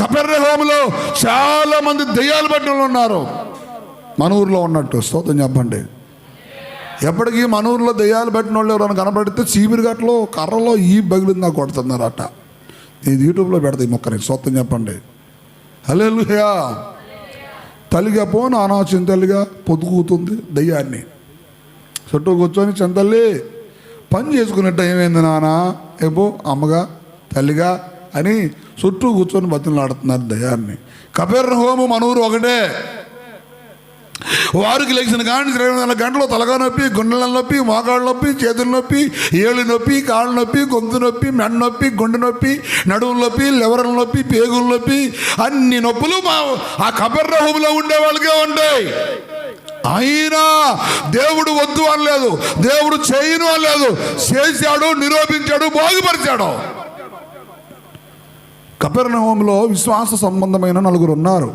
కపెర్నహూములో చాలా మంది దెయ్యాలు పట్టిన వాళ్ళు ఉన్నారు. మన ఊర్లో ఉన్నట్టు. స్తోత్రం చెప్పండి. ఎప్పటికీ మన ఊర్లో దెయ్యాలు పెట్టిన వాళ్ళు ఎవరైనా కనపడితే చీపిరిగట్లో కర్రలో ఈ బగిలిందా కొడుతున్నారట. ఇది యూట్యూబ్లో పెడతాయి మొక్కని. స్తోత్రం చెప్పండి. హల్లెలూయా. తల్లిగా పో నానా చింతల్లిగా పొద్దుకూతుంది దెయ్యాన్ని. చుట్టూ కూర్చొని చింతల్లి పని చేసుకున్నట్టు ఏమైంది నాన్న ఏపో అమ్మగా తల్లిగా అని చుట్టూ కూర్చొని బతిలాడుతున్నారు దయ్యాన్ని. కపెర్నహూము మన ఊరు ఒకటే. వారికి లేచిన కానీ 24 గంటలు తలగా నొప్పి, గుండెల నొప్పి, మోకాళ్ళ నొప్పి, చేతుల నొప్పి, ఏళ్ళు నొప్పి, కాళ్ళ నొప్పి, గొంతు నొప్పి, మెడ నొప్పి, గుండె నొప్పి, నడుము నొప్పి, లివర్ నొప్పి, పేగుల నొప్పి, అన్ని నొప్పులు ఆ కపెర్నహూములో ఉండే వాళ్ళకే ఉంటాయి. అయినా దేవుడు వద్దు అనలేదు, దేవుడు చేయను అనలేదు. చేశాడు, నిరూపించాడు, బాగుపరిచాడు. కపెర్నహూములో విశ్వాస సంబంధమైన 4 ఉన్నారు.